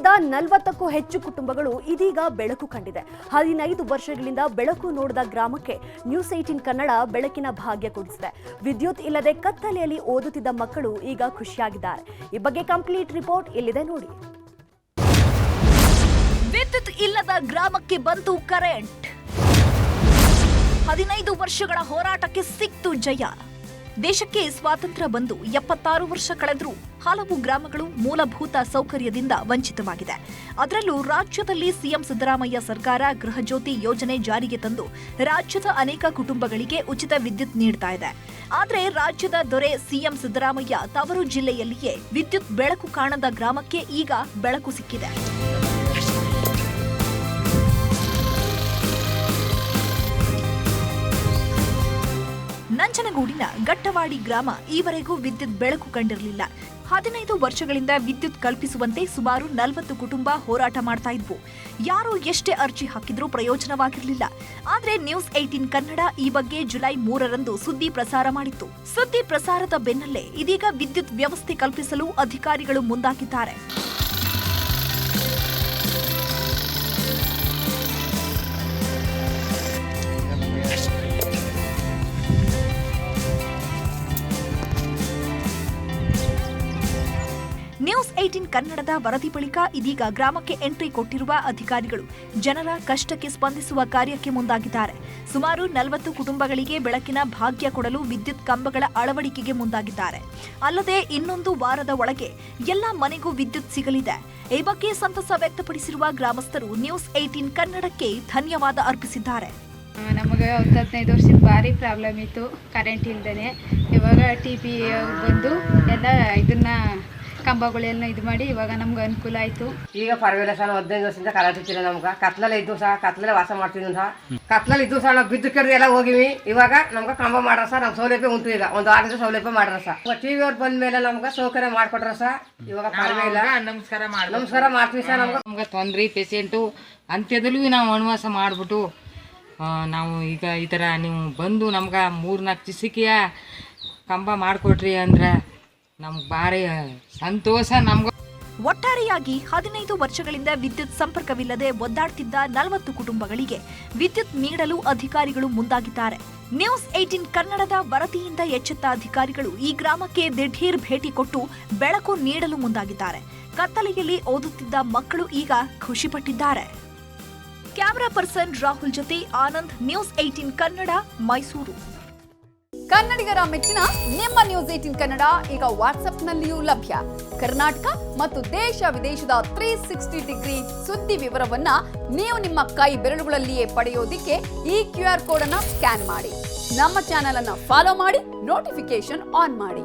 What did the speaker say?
ಓದುತ್ತಿದ್ದ 40ಕ್ಕೂ ಹೆಚ್ಚು ಕುಟುಂಬಗಳು ಇದೀಗ ಬೆಳಕು ಕಂಡಿದೆ. 15 ವರ್ಷಗಳಿಂದ ಬೆಳಕು ನೋಡದ ಗ್ರಾಮಕ್ಕೆ ನ್ಯೂಸ್ 18 ಕನ್ನಡ ಬೆಳಕಿನ ಭಾಗ್ಯ ಕೊಡಿಸಿದೆ. ವಿದ್ಯುತ್ ಇಲ್ಲದೆ ಕತ್ತಲೆಯಲ್ಲಿ ಓದುತ್ತಿದ್ದ ಮಕ್ಕಳು ಈಗ ಖುಷಿಯಾಗಿದ್ದಾರೆ. ಈ ಬಗ್ಗೆ ಕಂಪ್ಲೀಟ್ ರಿಪೋರ್ಟ್ ಇಲ್ಲಿದೆ ನೋಡಿ. ವಿದ್ಯುತ್ ಇಲ್ಲದ ಗ್ರಾಮಕ್ಕೆ ಬಂತು ಕರೆಂಟ್. 15 ವರ್ಷಗಳ ಹೋರಾಟಕ್ಕೆ ಸಿಕ್ತು ಜಯ. ದೇಶಕ್ಕೆ ಸ್ವಾತಂತ್ರ್ಯ ಬಂದು 76 ವರ್ಷ ಕಳೆದರೂ ಹಲವು ಗ್ರಾಮಗಳು ಮೂಲಭೂತ ಸೌಕರ್ಯದಿಂದ ವಂಚಿತವಾಗಿದೆ. ಅದರಲ್ಲೂ ರಾಜ್ಯದಲ್ಲಿ ಸಿಎಂ ಸಿದ್ದರಾಮಯ್ಯ ಸರ್ಕಾರ ಗೃಹಜ್ಯೋತಿ ಯೋಜನೆ ಜಾರಿಗೆ ತಂದು ರಾಜ್ಯದ ಅನೇಕ ಕುಟುಂಬಗಳಿಗೆ ಉಚಿತ ವಿದ್ಯುತ್ ನೀಡ್ತಾ ಇದೆ. ಆದರೆ ರಾಜ್ಯದ ದೊರೆ ಸಿಎಂ ಸಿದ್ದರಾಮಯ್ಯ ತವರು ಜಿಲ್ಲೆಯಲ್ಲಿಯೇ ವಿದ್ಯುತ್ ಬೆಳಕು ಕಾಣದ ಗ್ರಾಮಕ್ಕೆ ಈಗ ಬೆಳಕು ಸಿಕ್ಕಿದೆ. ನಂಜನಗೂಡಿನ ಗಟ್ಟವಾಡಿ ಗ್ರಾಮ ಈವರೆಗೂ ವಿದ್ಯುತ್ ಬೆಳಕು ಕಂಡಿರಲಿಲ್ಲ. 15 ವರ್ಷಗಳಿಂದ ವಿದ್ಯುತ್ ಕಲ್ಪಿಸುವಂತೆ ಸುಮಾರು 40 ಕುಟುಂಬ ಹೋರಾಟ ಮಾಡ್ತಾ ಇದ್ವು. ಯಾರು ಎಷ್ಟೇ ಅರ್ಜಿ ಹಾಕಿದ್ರೂ ಪ್ರಯೋಜನವಾಗಿರಲಿಲ್ಲ. ಆದರೆ ನ್ಯೂಸ್ 18 ಕನ್ನಡ ಈ ಬಗ್ಗೆ ಜುಲೈ 3ರಂದು ಸುದ್ದಿ ಪ್ರಸಾರ ಮಾಡಿತ್ತು. ಸುದ್ದಿ ಪ್ರಸಾರದ ಬೆನ್ನಲ್ಲೇ ಇದೀಗ ವಿದ್ಯುತ್ ವ್ಯವಸ್ಥೆ ಕಲ್ಪಿಸಲು ಅಧಿಕಾರಿಗಳು ಮುಂದಾಗಿದ್ದಾರೆ. ನ್ಯೂಸ್ 18 ಕನ್ನಡದ ವರದಿ ಬಳಿಕ ಇದೀಗ ಗ್ರಾಮಕ್ಕೆ ಎಂಟ್ರಿ ಕೊಟ್ಟಿರುವ ಅಧಿಕಾರಿಗಳು ಜನರ ಕಷ್ಟಕ್ಕೆ ಸ್ಪಂದಿಸುವ ಕಾರ್ಯಕ್ಕೆ ಮುಂದಾಗಿದ್ದಾರೆ. ಸುಮಾರು 40 ಕುಟುಂಬಗಳಿಗೆ ಬೆಳಕಿನ ಭಾಗ್ಯ ಕೊಡಲು ವಿದ್ಯುತ್ ಕಂಬಗಳ ಅಳವಡಿಕೆಗೆ ಮುಂದಾಗಿದ್ದಾರೆ. ಅಲ್ಲದೆ ಇನ್ನೊಂದು ವಾರದ ಒಳಗೆ ಎಲ್ಲ ಮನೆಗೂ ವಿದ್ಯುತ್ ಸಿಗಲಿದೆ. ಈ ಬಗ್ಗೆ ಸಂತಸ ವ್ಯಕ್ತಪಡಿಸಿರುವ ಗ್ರಾಮಸ್ಥರು ನ್ಯೂಸ್ 18 ಕನ್ನಡಕ್ಕೆ ಧನ್ಯವಾದ ಅರ್ಪಿಸಿದ್ದಾರೆ. ನಮಗೆ 15 ವರ್ಷದ ಭಾರಿ ಪ್ರಾಬ್ಲಮ್ ಇತ್ತು, ಕರೆಂಟ್ ಇಲ್ದೇ. ಇವಾಗ TP ಬಂದು ಎಲ್ಲ ಇದನ್ನ ಕಂಬಗಳೆಲ್ಲ ಇದು ಮಾಡಿ ಇವಾಗ ನಮ್ಗೆ ಅನುಕೂಲ ಆಯಿತು. ಈಗ ಪರವಾಗಿಲ್ಲ ಸರ್. 15 ವರ್ಷದಿಂದ ಕರೆಂಟ್ ಇತ್ತಿಲ್ಲ ನಮ್ಗೆ. ಕತ್ಲಲ್ಲೇ ಇದ್ದು ಸಹ, ಕತ್ಲಲ್ಲೇ ವಾಸ ಮಾಡ್ತಿದ್ವಿ ಸಹ. ಕತ್ಲಲ್ಲಿ ಇದ್ದು ಸಹ ನಾವು ಬಿದ್ದು ಕೆಡ್ದು ಎಲ್ಲ ಹೋಗಿವಿ. ಇವಾಗ ನಮ್ಗೆ ಕಂಬ ಮಾಡ್ರ ಸರ್. ನಮ್ಮ ಸೌಲಭ್ಯ ಉಂಟು. ಈಗ ಒಂದು 6 ದಿವಸ ಸೌಲಭ್ಯ ಮಾಡ್ರ ಸರ್. TV ಅವ್ರು ಬಂದ ಮೇಲೆ ನಮ್ಗೆ ಸೌಕರ್ಯ ಮಾಡ್ಕೊಟ್ರ ಸರ್. ಇವಾಗ ಪರವಾಗಿಲ್ಲ. ನಮಸ್ಕಾರ ಮಾಡ್ತೀವಿ ಸರ್. ನಮ್ಗೆ ತೊಂದರೆ ಪೇಷೆಂಟು ಅಂತ್ಯದಲ್ಲೂ ನಾವು ವನವಾಸ ಮಾಡಿಬಿಟ್ಟು ನಾವು ಈಗ ಈ ಥರ ನೀವು ಬಂದು ನಮ್ಗೆ 3-4 ದಿವಸಕ್ಕೆ ಕಂಬ ಮಾಡಿಕೊಟ್ರಿ ಅಂದ್ರೆ ನಮ್ಗೆ ಭಾರಿ ಸಂತೋಷ. ನಮ್ಗೆ ಒಟ್ಟಾರೆಯಾಗಿ 15 ವರ್ಷಗಳಿಂದ ವಿದ್ಯುತ್ ಸಂಪರ್ಕವಿಲ್ಲದೆ ಒದ್ದಾಡ್ತಿದ್ದ 40 ಕುಟುಂಬಗಳಿಗೆ ವಿದ್ಯುತ್ ನೀಡಲು ಅಧಿಕಾರಿಗಳು ಮುಂದಾಗಿದ್ದಾರೆ. ನ್ಯೂಸ್ 18 ಕನ್ನಡದ ವರದಿಯಿಂದ ಎಚ್ಚೆತ್ತ ಅಧಿಕಾರಿಗಳು ಈ ಗ್ರಾಮಕ್ಕೆ ದಿಢೀರ್ ಭೇಟಿ ಕೊಟ್ಟು ಬೆಳಕು ನೀಡಲು ಮುಂದಾಗಿದ್ದಾರೆ. ಕತ್ತಲೆಯಲ್ಲಿ ಓದುತ್ತಿದ್ದ ಮಕ್ಕಳು ಈಗ ಖುಷಿಪಟ್ಟಿದ್ದಾರೆ. ಕ್ಯಾಮರಾ ಪರ್ಸನ್ ರಾಹುಲ್ ಜೊತೆ ಆನಂದ್, ನ್ಯೂಸ್ 18 ಕನ್ನಡ, ಮೈಸೂರು. ಕನ್ನಡಿಗರ ಮೆಚ್ಚಿನ ನಿಮ್ಮ ನ್ಯೂಸ್ 18 ಕನ್ನಡ ಈಗ ವಾಟ್ಸ್ಆಪ್ನಲ್ಲಿಯೂ ಲಭ್ಯ. ಕರ್ನಾಟಕ ಮತ್ತು ದೇಶ ವಿದೇಶದ 360 ಡಿಗ್ರಿ ಸುದ್ದಿ ವಿವರವನ್ನ ನೀವು ನಿಮ್ಮ ಕೈ ಬೆರಳುಗಳಲ್ಲಿಯೇ ಪಡೆಯೋದಿಕ್ಕೆ ಈ QR ಕೋಡ್ ಅನ್ನು ಸ್ಕ್ಯಾನ್ ಮಾಡಿ. ನಮ್ಮ ಚಾನೆಲ್ ಅನ್ನು ಫಾಲೋ ಮಾಡಿ, ನೋಟಿಫಿಕೇಶನ್ ಆನ್ ಮಾಡಿ.